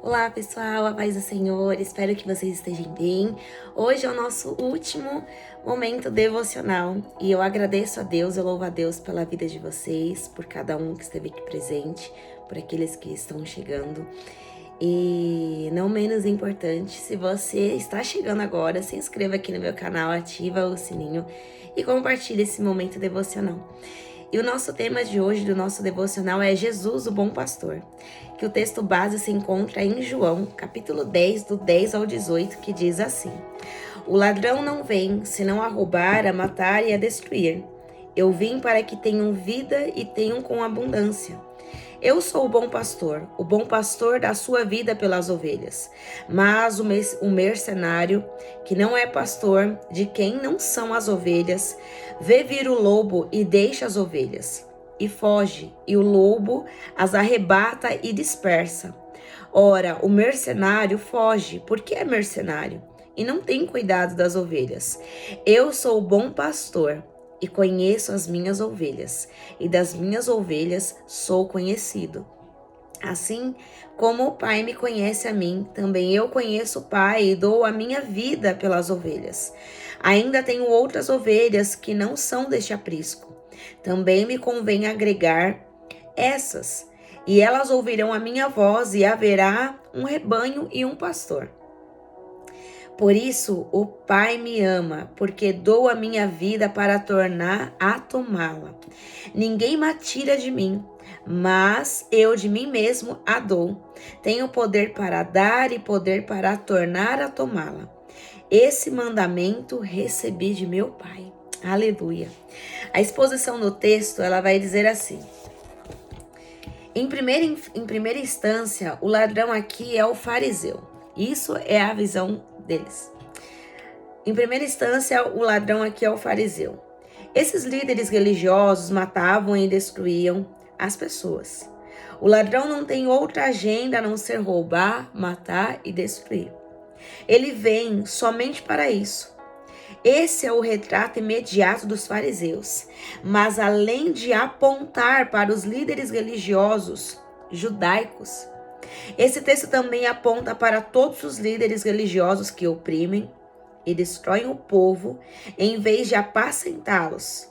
Olá pessoal, a paz do Senhor, espero que vocês estejam bem. Hoje é o nosso último momento devocional e eu agradeço a Deus, eu louvo a Deus pela vida de vocês, por cada um que esteve aqui presente, por aqueles que estão chegando. E não menos importante, se você está chegando agora, se inscreva aqui no meu canal, ativa o sininho e compartilhe esse momento devocional. E o nosso tema de hoje do nosso devocional é Jesus, o bom pastor, que o texto base se encontra em João, capítulo 10, do 10 ao 18, que diz assim: O ladrão não vem, senão a roubar, a matar e a destruir. Eu vim para que tenham vida e tenham com abundância. Eu sou o bom pastor dá sua vida pelas ovelhas. Mas o mercenário, que não é pastor, de quem não são as ovelhas, vê vir o lobo e deixa as ovelhas, e foge, e o lobo as arrebata e dispersa. Ora, o mercenário foge, porque é mercenário, e não tem cuidado das ovelhas. Eu sou o bom pastor, e conheço as minhas ovelhas, e das minhas ovelhas sou conhecido. Assim como o Pai me conhece a mim, também eu conheço o Pai e dou a minha vida pelas ovelhas. Ainda tenho outras ovelhas que não são deste aprisco. Também me convém agregar essas, e elas ouvirão a minha voz, e haverá um rebanho e um pastor. Por isso o Pai me ama, porque dou a minha vida para tornar a tomá-la. Ninguém me tira de mim, mas eu de mim mesmo a dou. Tenho poder para dar e poder para tornar a tomá-la. Esse mandamento recebi de meu Pai. Aleluia. A exposição do texto, ela vai dizer assim: em primeira instância, o ladrão aqui é o fariseu. Isso é a visão deles. Em primeira instância, o ladrão aqui é o fariseu. Esses líderes religiosos matavam e destruíam as pessoas. O ladrão não tem outra agenda a não ser roubar, matar e destruir. Ele vem somente para isso. Esse é o retrato imediato dos fariseus. Mas além de apontar para os líderes religiosos judaicos, esse texto também aponta para todos os líderes religiosos que oprimem e destroem o povo em vez de apacentá-los.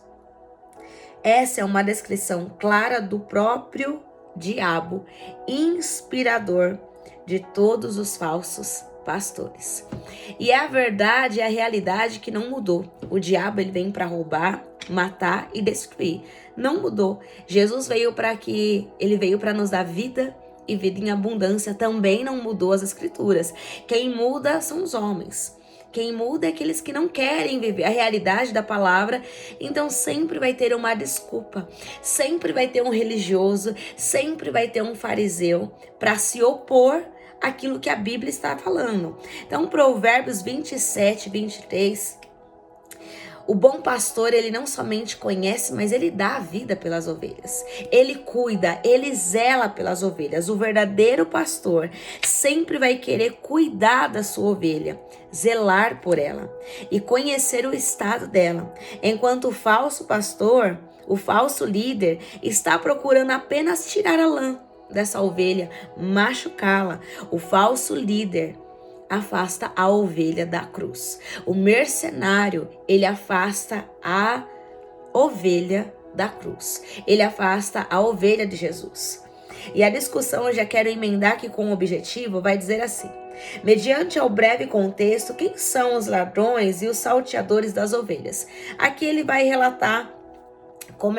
Essa é uma descrição clara do próprio diabo, inspirador de todos os falsos pastores. E é a verdade, é a realidade que não mudou. O diabo, ele vem para roubar, matar e destruir. Não mudou. Jesus veio para nos dar vida e vida em abundância. Também não mudou as escrituras. Quem muda são os homens. Quem muda é aqueles que não querem viver a realidade da palavra. Então sempre vai ter uma desculpa, sempre vai ter um religioso, sempre vai ter um fariseu para se opor àquilo que a Bíblia está falando. Então Provérbios 27, 23... O bom pastor, ele não somente conhece, mas ele dá a vida pelas ovelhas. Ele cuida, ele zela pelas ovelhas. O verdadeiro pastor sempre vai querer cuidar da sua ovelha, zelar por ela e conhecer o estado dela. Enquanto o falso pastor, o falso líder, está procurando apenas tirar a lã dessa ovelha, machucá-la. O falso líder afasta a ovelha da cruz. O mercenário, ele afasta a ovelha da cruz. Ele afasta a ovelha de Jesus. E a discussão, eu já quero emendar aqui com o objetivo, vai dizer assim: mediante ao breve contexto, quem são os ladrões e os salteadores das ovelhas? Aqui ele vai relatar como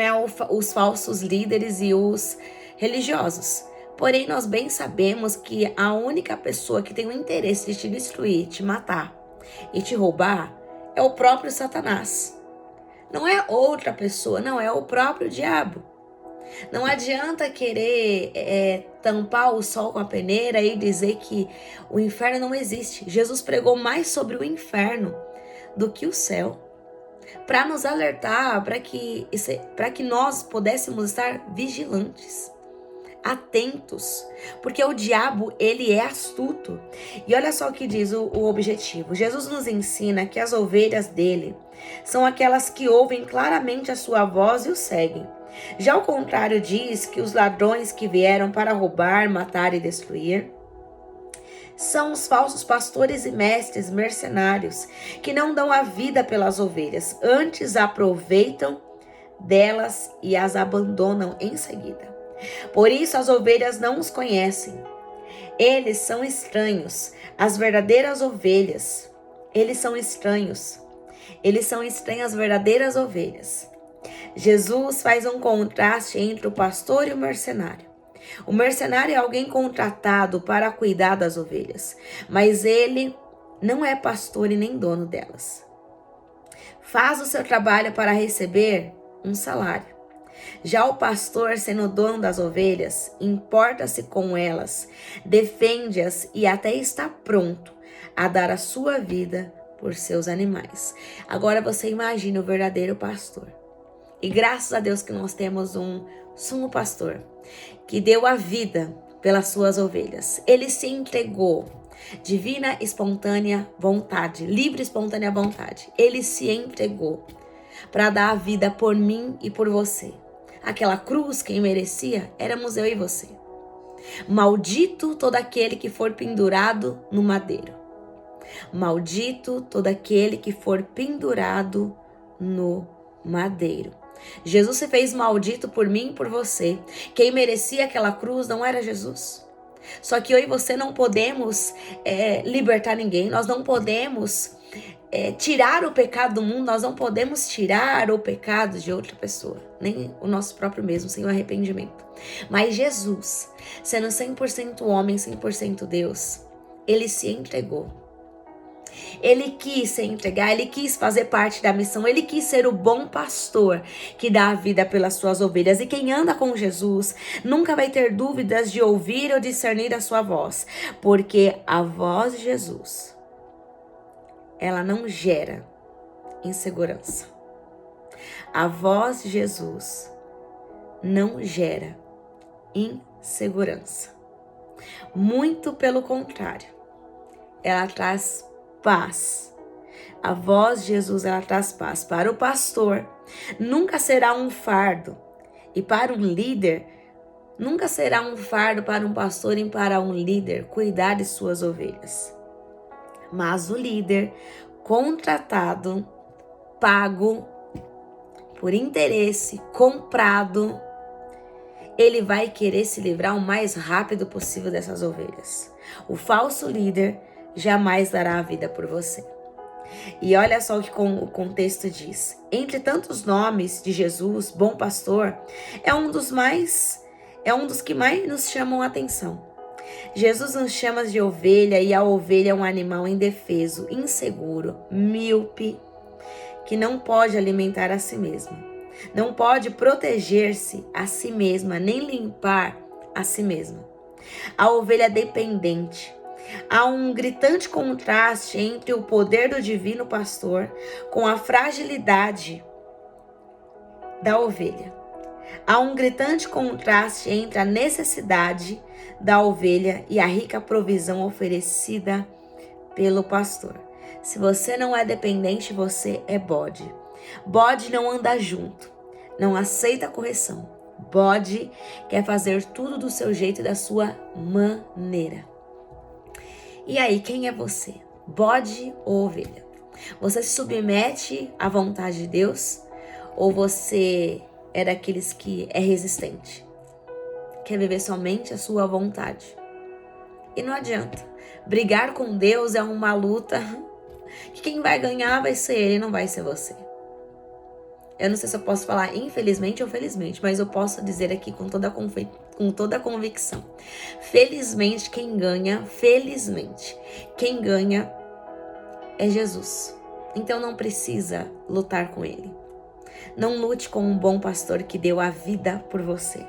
os falsos líderes e os religiosos. Porém, nós bem sabemos que a única pessoa que tem o interesse de te destruir, te matar e te roubar é o próprio Satanás. Não é outra pessoa, não, é o próprio diabo. Não adianta querer tampar o sol com a peneira e dizer que o inferno não existe. Jesus pregou mais sobre o inferno do que o céu, para nos alertar, para que nós pudéssemos estar vigilantes, atentos, porque o diabo, ele é astuto. E olha só o que diz o objetivo. Jesus nos ensina que as ovelhas dele são aquelas que ouvem claramente a sua voz e o seguem. Já o contrário diz que os ladrões que vieram para roubar, matar e destruir São os falsos pastores e mestres mercenários que não dão a vida pelas ovelhas, antes aproveitam delas e as abandonam em seguida. Por isso as ovelhas não os conhecem. Eles são estranhos, as verdadeiras ovelhas. Eles são estranhos. Eles são estranhos às verdadeiras ovelhas. Jesus faz um contraste entre o pastor e o mercenário. O mercenário é alguém contratado para cuidar das ovelhas, mas ele não é pastor e nem dono delas. Faz o seu trabalho para receber um salário. Já o pastor, sendo dono das ovelhas, importa-se com elas, defende-as e até está pronto a dar a sua vida por seus animais. Agora você imagina o verdadeiro pastor. E graças a Deus que nós temos um sumo pastor que deu a vida pelas suas ovelhas. Ele se entregou, divina espontânea vontade, livre espontânea vontade. Ele se entregou para dar a vida por mim e por você. Aquela cruz, quem merecia, éramos eu e você. Maldito todo aquele que for pendurado no madeiro. Maldito todo aquele que for pendurado no madeiro. Jesus se fez maldito por mim e por você. Quem merecia aquela cruz não era Jesus. Só que eu e você não podemos libertar ninguém. Nós não podemos tirar o pecado do mundo. Nós não podemos tirar o pecado de outra pessoa. Nem o nosso próprio mesmo, sem o arrependimento. Mas Jesus, sendo 100% homem, 100% Deus, ele se entregou. Ele quis se entregar, ele quis fazer parte da missão, ele quis ser o bom pastor que dá a vida pelas suas ovelhas. E quem anda com Jesus nunca vai ter dúvidas de ouvir ou discernir a sua voz, porque a voz de Jesus, ela não gera insegurança. A voz de Jesus não gera insegurança. Muito pelo contrário, ela traz paz. A voz de Jesus, ela traz paz. Para o pastor, nunca será um fardo. E para um líder, nunca será um fardo para um pastor e para um líder cuidar de suas ovelhas. Mas o líder, contratado, pago, por interesse, comprado, ele vai querer se livrar o mais rápido possível dessas ovelhas. O falso líder jamais dará a vida por você. E olha só o que o contexto diz. Entre tantos nomes de Jesus, bom pastor, é um dos que mais nos chamam a atenção. Jesus nos chama de ovelha e a ovelha é um animal indefeso, inseguro, míope, que não pode alimentar a si mesmo. Não pode proteger-se a si mesma, nem limpar a si mesma. A ovelha é dependente. Há um gritante contraste entre o poder do divino pastor com a fragilidade da ovelha. Há um gritante contraste entre a necessidade da ovelha e a rica provisão oferecida pelo pastor. Se você não é dependente, você é bode. Bode não anda junto, não aceita correção. Bode quer fazer tudo do seu jeito e da sua maneira. E aí, quem é você? Bode ou ovelha? Você se submete à vontade de Deus? Ou você é daqueles que é resistente? Quer viver somente a sua vontade? E não adianta. Brigar com Deus é uma luta que quem vai ganhar vai ser Ele, não vai ser você. Eu não sei se eu posso falar infelizmente ou felizmente, mas eu posso dizer aqui com toda a convicção. Felizmente quem ganha é Jesus. Então não precisa lutar com Ele. Não lute com um bom pastor que deu a vida por você.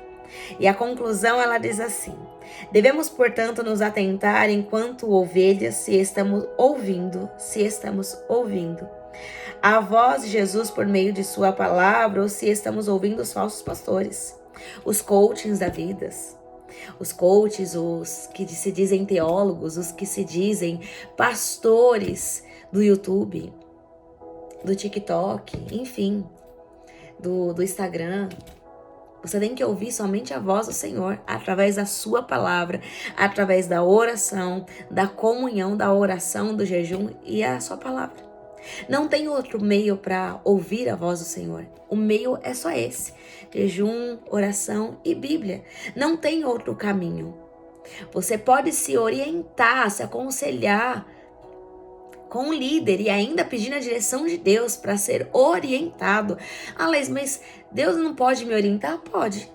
E a conclusão, ela diz assim: devemos, portanto, nos atentar enquanto ovelhas, se estamos ouvindo a voz de Jesus por meio de sua palavra, ou se estamos ouvindo os falsos pastores, os coachings da vida, os coaches, os que se dizem teólogos, os que se dizem pastores do YouTube, do TikTok, enfim, do Instagram, Você tem que ouvir somente a voz do Senhor através da sua palavra, através da oração, da comunhão, da oração, do jejum e a sua palavra. Não tem outro meio para ouvir a voz do Senhor. O meio é só esse: jejum, oração e Bíblia. Não tem outro caminho. Você pode se orientar, se aconselhar com o líder e ainda pedir a direção de Deus para ser orientado. Ah, Leis, mas Deus não pode me orientar? Pode.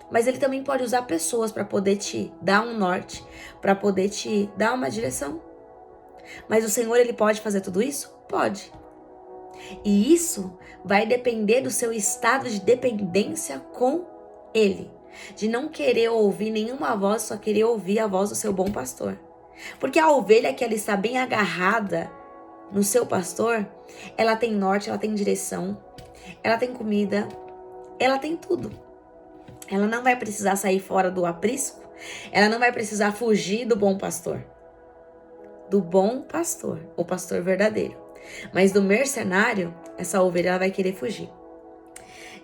Mas Ele também pode usar pessoas para poder te dar um norte, para poder te dar uma direção. Mas o Senhor, Ele pode fazer tudo isso? Pode. E isso vai depender do seu estado de dependência com Ele. De não querer ouvir nenhuma voz, só querer ouvir a voz do seu bom pastor. Porque a ovelha que ela está bem agarrada no seu pastor, ela tem norte, ela tem direção, ela tem comida, ela tem tudo. Ela não vai precisar sair fora do aprisco, ela não vai precisar fugir do bom pastor. Do bom pastor, o pastor verdadeiro. Mas do mercenário, essa ovelha ela vai querer fugir.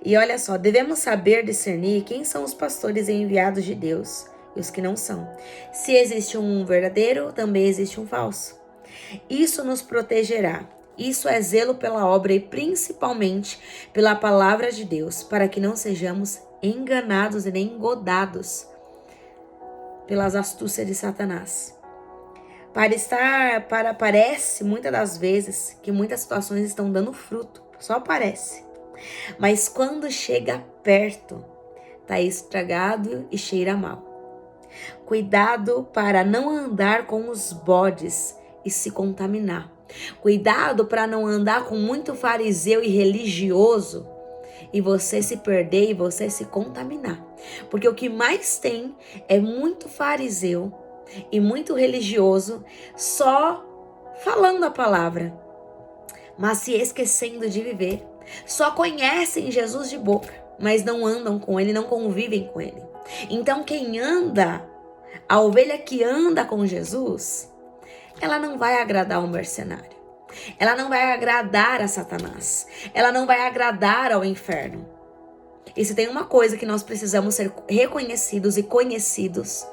E olha só, devemos saber discernir quem são os pastores enviados de Deus e os que não são. Se existe um verdadeiro, também existe um falso. Isso nos protegerá. Isso é zelo pela obra e principalmente pela palavra de Deus, para que não sejamos enganados e nem engodados pelas astúcias de Satanás. Parece muitas das vezes que muitas situações estão dando fruto, só parece. Mas quando chega perto, tá estragado e cheira mal. Cuidado para não andar com os bodes e se contaminar. Cuidado para não andar com muito fariseu e religioso e você se perder e você se contaminar. Porque o que mais tem é muito fariseu e muito religioso só falando a palavra, mas se esquecendo de viver. Só conhecem Jesus de boca, mas não andam com Ele, não convivem com Ele. Então quem anda, a ovelha que anda com Jesus, ela não vai agradar o mercenário. Ela não vai agradar a Satanás. Ela não vai agradar ao inferno. E se tem uma coisa que nós precisamos ser reconhecidos e conhecidos,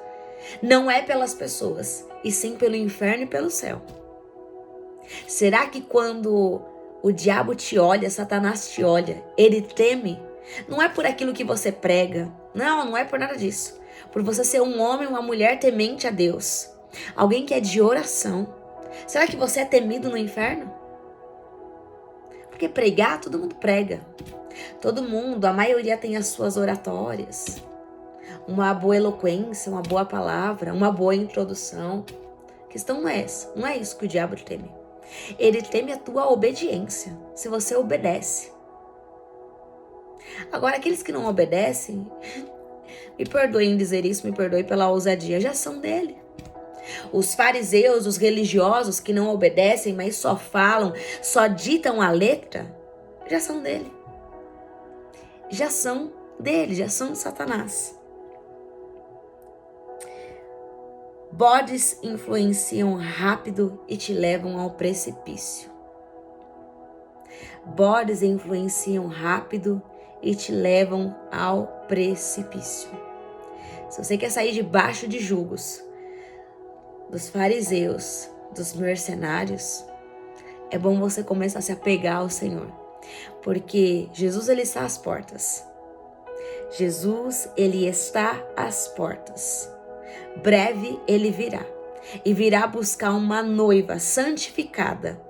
não é pelas pessoas, e sim pelo inferno e pelo céu. Será que quando o diabo te olha, Satanás te olha, ele teme? Não é por aquilo que você prega. Não é por nada disso. Por você ser um homem, uma mulher temente a Deus. Alguém que é de oração. Será que você é temido no inferno? Porque pregar, todo mundo prega. Todo mundo, a maioria tem as suas oratórias. Uma boa eloquência, uma boa palavra, uma boa introdução. A questão não é essa. Não é isso que o diabo teme. Ele teme a tua obediência, se você obedece. Agora, aqueles que não obedecem, me perdoem em dizer isso, me perdoe pela ousadia, já são dele. Os fariseus, os religiosos que não obedecem, mas só falam, só ditam a letra, já são dele. Já são dele, já são de Satanás. Bodes influenciam rápido e te levam ao precipício. Bodes influenciam rápido e te levam ao precipício. Se você quer sair debaixo de julgos dos fariseus, dos mercenários, é bom você começar a se apegar ao Senhor. Porque Jesus, ele está às portas. Jesus, ele está às portas. Breve ele virá. E virá buscar uma noiva santificada.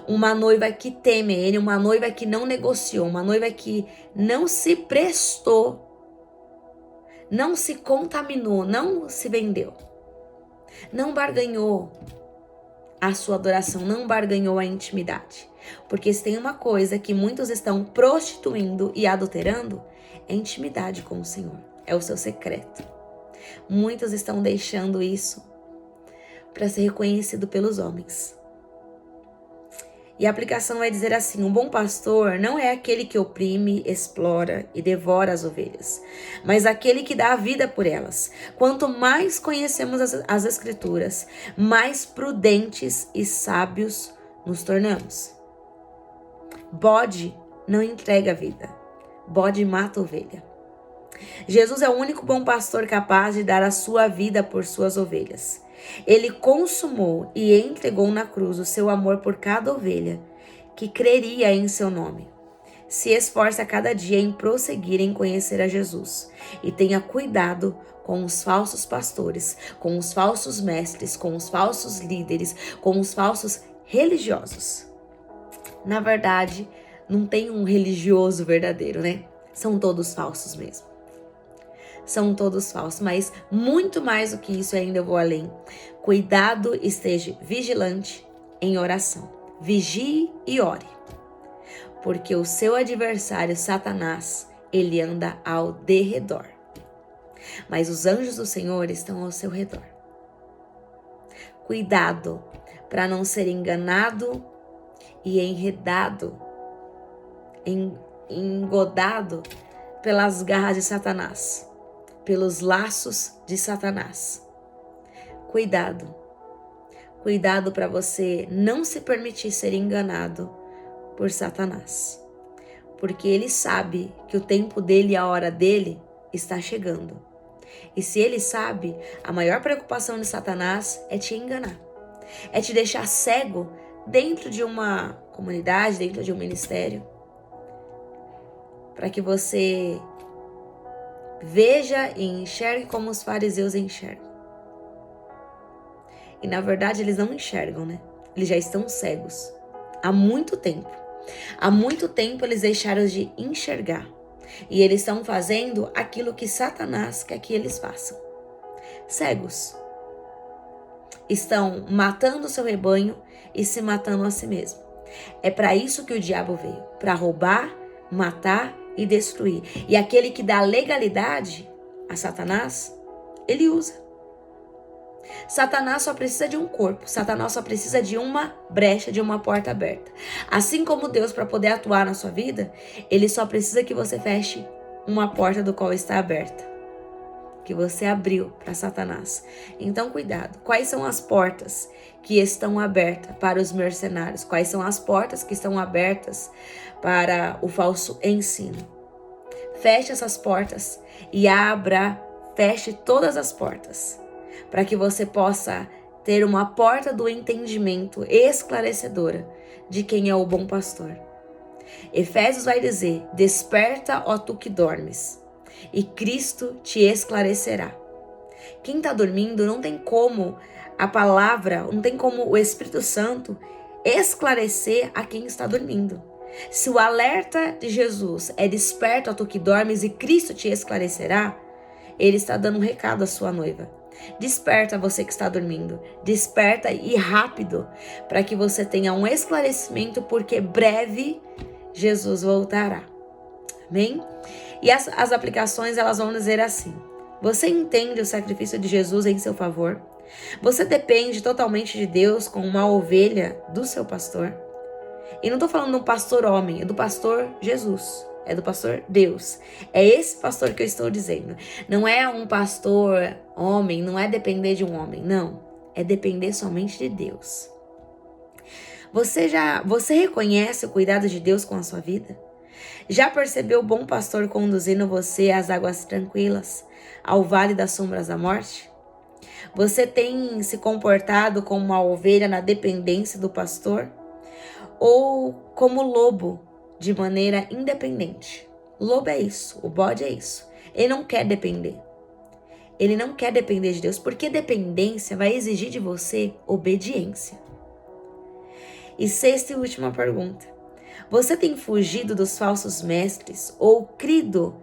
Uma noiva que teme ele, uma noiva que não negociou, uma noiva que não se prestou, não se contaminou, não se vendeu. Não barganhou a sua adoração, não barganhou a intimidade. Porque se tem uma coisa que muitos estão prostituindo e adulterando, é intimidade com o Senhor. É o seu secreto. Muitos estão deixando isso para ser reconhecido pelos homens. E a aplicação vai dizer assim: um bom pastor não é aquele que oprime, explora e devora as ovelhas, mas aquele que dá a vida por elas. Quanto mais conhecemos as Escrituras, mais prudentes e sábios nos tornamos. Bode não entrega a vida, bode mata a ovelha. Jesus é o único bom pastor capaz de dar a sua vida por suas ovelhas. Ele consumou e entregou na cruz o seu amor por cada ovelha que creria em seu nome. Se esforce a cada dia em prosseguir em conhecer a Jesus e tenha cuidado com os falsos pastores, com os falsos mestres, com os falsos líderes, com os falsos religiosos. Na verdade, não tem um religioso verdadeiro, né? São todos falsos mesmo. São todos falsos, mas muito mais do que isso ainda eu vou além. Cuidado, esteja vigilante em oração. Vigie e ore. Porque o seu adversário, Satanás, ele anda ao derredor. Mas os anjos do Senhor estão ao seu redor. Cuidado para não ser enganado e enredado, engodado pelas garras de Satanás, pelos laços de Satanás. Cuidado. Cuidado para você não se permitir ser enganado por Satanás. Porque ele sabe que o tempo dele e a hora dele está chegando. E se ele sabe, a maior preocupação de Satanás é te enganar. É te deixar cego dentro de uma comunidade, dentro de um ministério. Para que você veja e enxergue como os fariseus enxergam. E na verdade eles não enxergam, né? Eles já estão cegos. Há muito tempo. Há muito tempo eles deixaram de enxergar. E eles estão fazendo aquilo que Satanás quer que eles façam. Cegos. Estão matando o seu rebanho e se matando a si mesmo. É para isso que o diabo veio. Para roubar, matar e destruir. E aquele que dá legalidade a Satanás, ele usa. Satanás só precisa de um corpo. Satanás só precisa de uma brecha, de uma porta aberta. Assim como Deus, para poder atuar na sua vida, ele só precisa que você feche uma porta do qual está aberta, que você abriu para Satanás. Então, cuidado. Quais são as portas que estão abertas para os mercenários? Quais são as portas que estão abertas para o falso ensino? Feche essas portas e feche todas as portas, para que você possa ter uma porta do entendimento esclarecedora de quem é o bom pastor. Efésios vai dizer: desperta, ó tu que dormes, e Cristo te esclarecerá. Quem está dormindo, não tem como a palavra, não tem como o Espírito Santo esclarecer a quem está dormindo. Se o alerta de Jesus é desperta, ó tu que dormes, e Cristo te esclarecerá, ele está dando um recado à sua noiva. Desperta, você que está dormindo. Desperta e rápido, para que você tenha um esclarecimento, porque breve Jesus voltará. Amém? E as aplicações, elas vão dizer assim: você entende o sacrifício de Jesus em seu favor? Você depende totalmente de Deus como uma ovelha do seu pastor? E não estou falando de um pastor homem, é do pastor Jesus. É do pastor Deus. É esse pastor que eu estou dizendo. Não é um pastor homem, não é depender de um homem, não. É depender somente de Deus. Você reconhece o cuidado de Deus com a sua vida? Já percebeu o bom pastor conduzindo você às águas tranquilas, ao vale das sombras da morte? Você tem se comportado como uma ovelha na dependência do pastor? Ou como lobo, de maneira independente? Lobo é isso, o bode é isso. Ele não quer depender. Ele não quer depender de Deus, porque dependência vai exigir de você obediência. E sexta e última pergunta: você tem fugido dos falsos mestres ou crido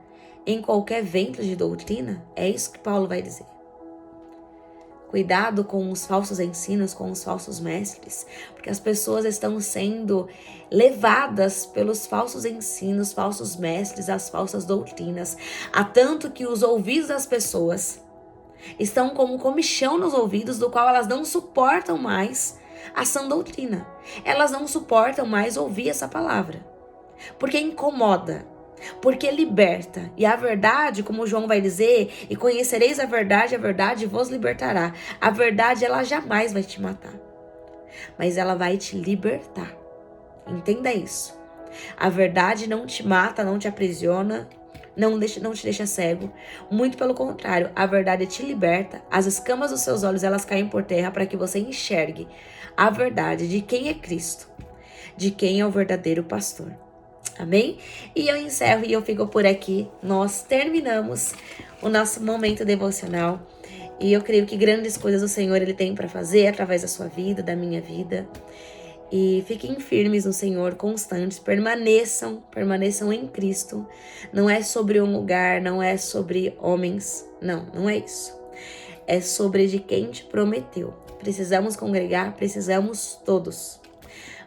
em qualquer vento de doutrina? É isso que Paulo vai dizer. Cuidado com os falsos ensinos, com os falsos mestres, porque as pessoas estão sendo levadas pelos falsos ensinos, falsos mestres, as falsas doutrinas, a tanto que os ouvidos das pessoas estão como um comichão nos ouvidos, do qual elas não suportam mais a sã doutrina. Elas não suportam mais ouvir essa palavra, porque incomoda, porque liberta. E a verdade, como João vai dizer, e conhecereis a verdade vos libertará. A verdade, ela jamais vai te matar, mas ela vai te libertar. Entenda isso. A verdade não te mata, não te aprisiona, não te deixa cego. Muito pelo contrário, a verdade te liberta. As escamas dos seus olhos, elas caem por terra para que você enxergue a verdade de quem é Cristo, de quem é o verdadeiro pastor. Amém? E eu encerro e eu fico por aqui. Nós terminamos o nosso momento devocional. E eu creio que grandes coisas o Senhor Ele tem para fazer através da sua vida, da minha vida. E fiquem firmes no Senhor, constantes, permaneçam em Cristo. Não é sobre um lugar, não é sobre homens, não é isso. É sobre de quem te prometeu. Precisamos congregar, precisamos todos.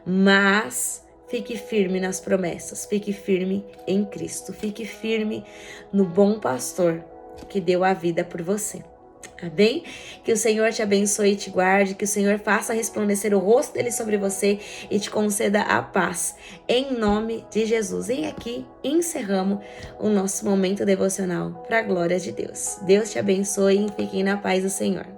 Mas fique firme nas promessas, fique firme em Cristo, fique firme no bom pastor que deu a vida por você. Amém? Que o Senhor te abençoe e te guarde, que o Senhor faça resplandecer o rosto dele sobre você e te conceda a paz, em nome de Jesus. E aqui encerramos o nosso momento devocional para a glória de Deus. Deus te abençoe e fiquem na paz do Senhor.